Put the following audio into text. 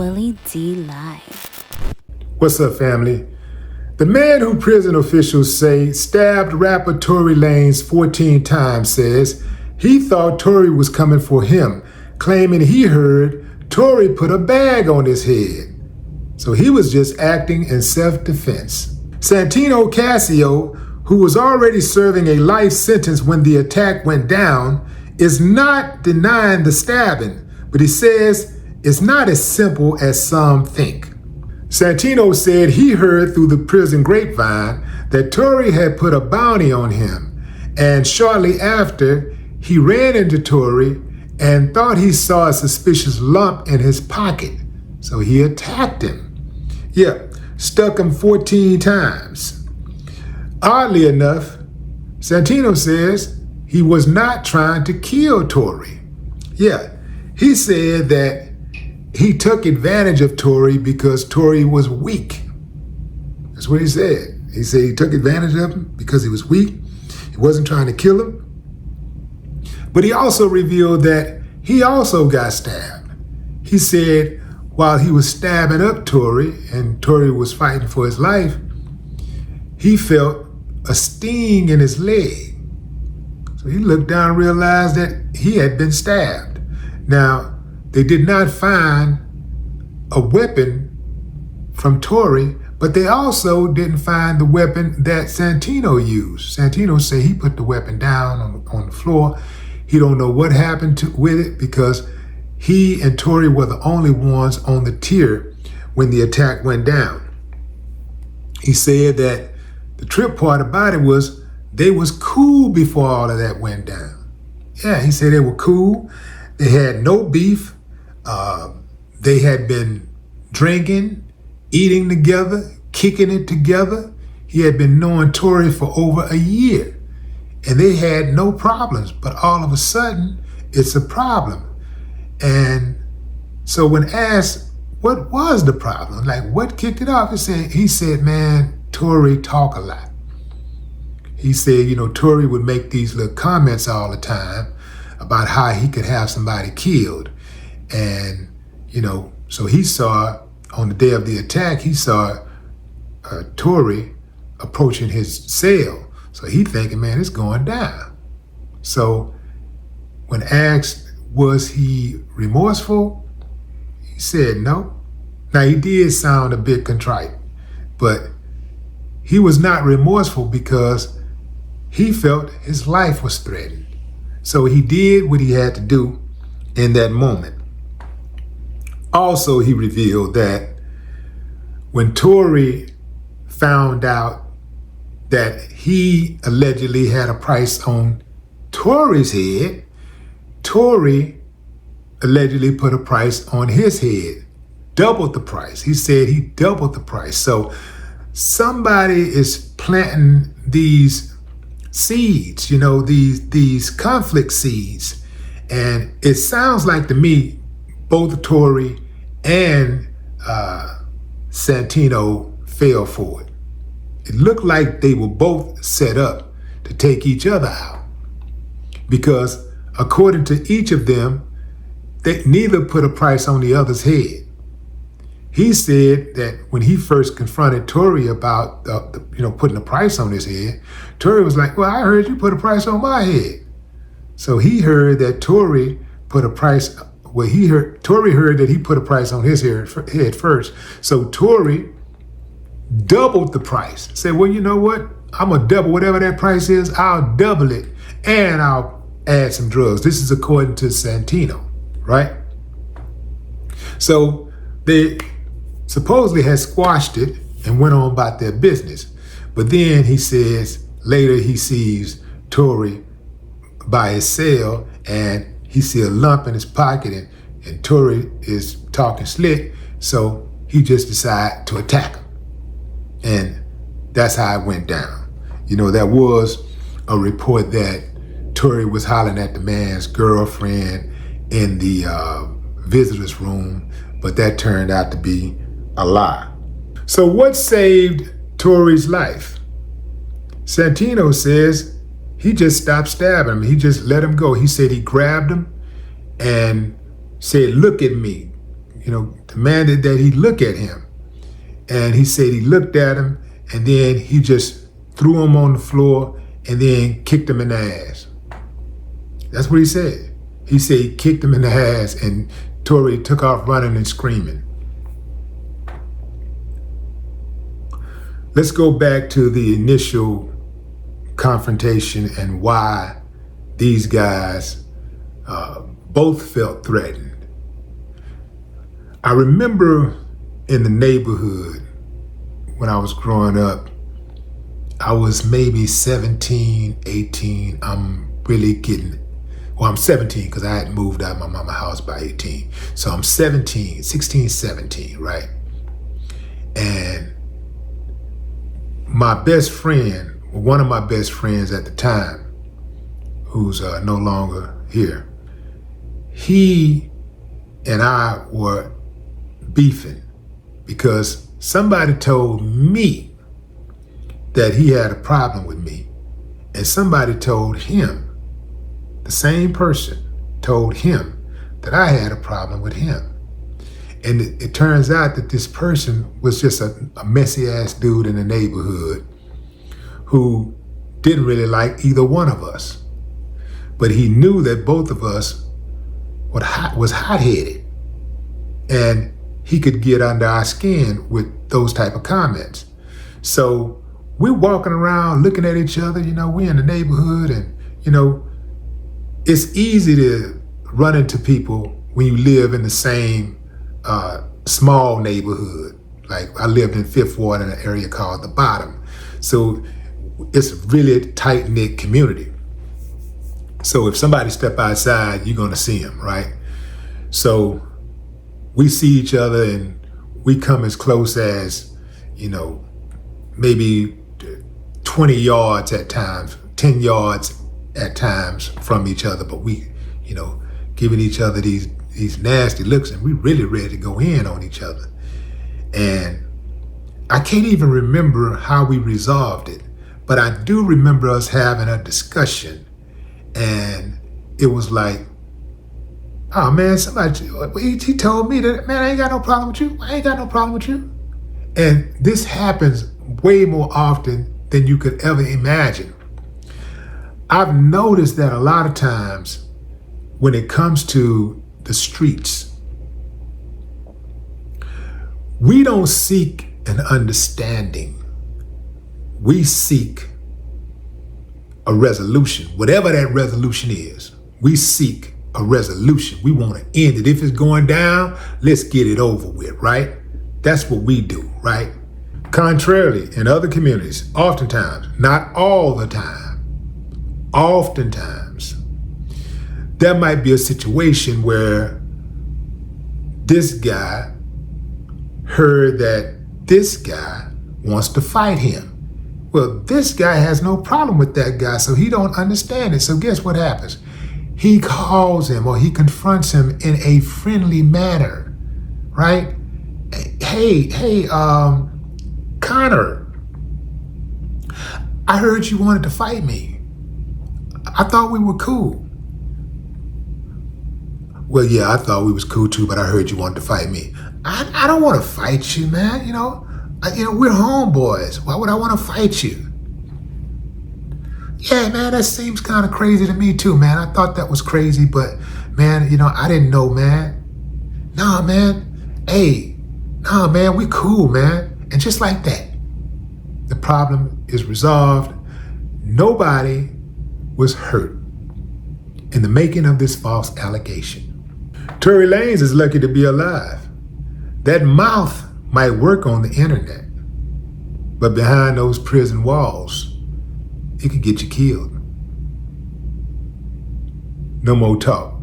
Willie D Live. What's up, family? The man who prison officials say stabbed rapper Tory Lanez 14 times says he thought Tory was coming for him, claiming he heard Tory put a bag on his head. So he was just acting in self-defense. Santino Casio, who was already serving a life sentence when the attack went down, is not denying the stabbing, but he says it's not as simple as some think. Santino said he heard through the prison grapevine that Tory had put a bounty on him, and shortly after, he ran into Tory and thought he saw a suspicious lump in his pocket, so he attacked him. Stuck him 14 times. Oddly enough, Santino says he was not trying to kill Tory. He said that he took advantage of Tory because Tory was weak. That's what he said. He said he took advantage of him because he was weak. He wasn't trying to kill him. But he also revealed that he also got stabbed. He said while he was stabbing up Tory and Tory was fighting for his life, he felt a sting in his leg. So he looked down and realized that he had been stabbed. Now, they did not find a weapon from Tory, but they also didn't find the weapon that Santino used. Santino said he put the weapon down on the floor. He don't know what happened with it because he and Tory were the only ones on the tier when the attack went down. He said that the trip part about it was they was cool before all of that went down. He said they were cool. They had no beef. They had been drinking, eating together, kicking it together. He had been knowing Tory for over a year, and they had no problems. But all of a sudden, it's a problem. And so when asked what was the problem, like what kicked it off, he said, man, Tory talk a lot. He said, Tory would make these little comments all the time about how he could have somebody killed. And, so he saw, on the day of the attack, he saw Tory approaching his cell. So he thinking, man, it's going down. So when asked, was he remorseful? He said no. Now, he did sound a bit contrite, but he was not remorseful because he felt his life was threatened. So he did what he had to do in that moment. Also, he revealed that when Tory found out that he allegedly had a price on Tory's head, Tory allegedly put a price on his head, doubled the price. He said he doubled the price. So somebody is planting these seeds, these conflict seeds. And it sounds like to me, both Tory and Santino fell for it. It looked like they were both set up to take each other out because according to each of them, they neither put a price on the other's head. He said that when he first confronted Tory about putting a price on his head, Tory was like, well, I heard you put a price on my head. So he heard that Tory put a price. Tory heard that he put a price on his head first. So Tory doubled the price. Said, well, you know what? I'm going to double whatever that price is. I'll double it and I'll add some drugs. This is according to Santino, right? So they supposedly had squashed it and went on about their business. But then he says later he sees Tory by his cell and he see a lump in his pocket and Tory is talking slick. So he just decided to attack him. And that's how it went down. There was a report that Tory was hollering at the man's girlfriend in the visitor's room, but that turned out to be a lie. So what saved Tory's life? Santino says he just stopped stabbing him. He just let him go. He said he grabbed him and said, look at me. demanded that he look at him. And he said he looked at him, and then he just threw him on the floor and then kicked him in the ass. That's what he said. He said he kicked him in the ass, and Tory took off running and screaming. Let's go back to the initial confrontation and why these guys both felt threatened. I remember in the neighborhood when I was growing up, I was maybe 17, 18. I'm 17 because I had moved out of my mama's house by 18. So I'm 16, 17, right? And my best friend, one of my best friends at the time, who's no longer here, he and I were beefing because somebody told me that he had a problem with me, and somebody told him, the same person told him that I had a problem with him. And it turns out that this person was just a messy ass dude in the neighborhood who didn't really like either one of us. But he knew that both of us was hot-headed, and he could get under our skin with those type of comments. So we're walking around looking at each other, we in the neighborhood, and it's easy to run into people when you live in the same small neighborhood. Like I lived in Fifth Ward in an area called the Bottom. So it's a really tight-knit community. So if somebody step outside, you're gonna see them, right? So we see each other and we come as close as, maybe 20 yards at times, 10 yards at times from each other, but we, giving each other these nasty looks, and we really ready to go in on each other. And I can't even remember how we resolved it, but I do remember us having a discussion, and it was like, oh man, he told me that, man, I ain't got no problem with you. I ain't got no problem with you. And this happens way more often than you could ever imagine. I've noticed that a lot of times when it comes to the streets, we don't seek an understanding. We seek a resolution, whatever that resolution is. We seek a resolution. We want to end it. If it's going down, let's get it over with, right? That's what we do, right? Contrarily, in other communities, oftentimes, not all the time, oftentimes, there might be a situation where this guy heard that this guy wants to fight him. Well, this guy has no problem with that guy, so he don't understand it. So guess what happens? He calls him or he confronts him in a friendly manner, right? Hey, Connor, I heard you wanted to fight me. I thought we were cool. Well, yeah, I thought we was cool too, but I heard you wanted to fight me. I don't want to fight you, man. We're homeboys. Why would I want to fight you? Yeah, man, that seems kind of crazy to me too, man. I thought that was crazy, but man, I didn't know, man. Nah, man. Hey, nah, man, we cool, man. And just like that, the problem is resolved. Nobody was hurt in the making of this false allegation. Tory Lanez is lucky to be alive. That mouth might work on the internet, but behind those prison walls, it could get you killed. No more talk.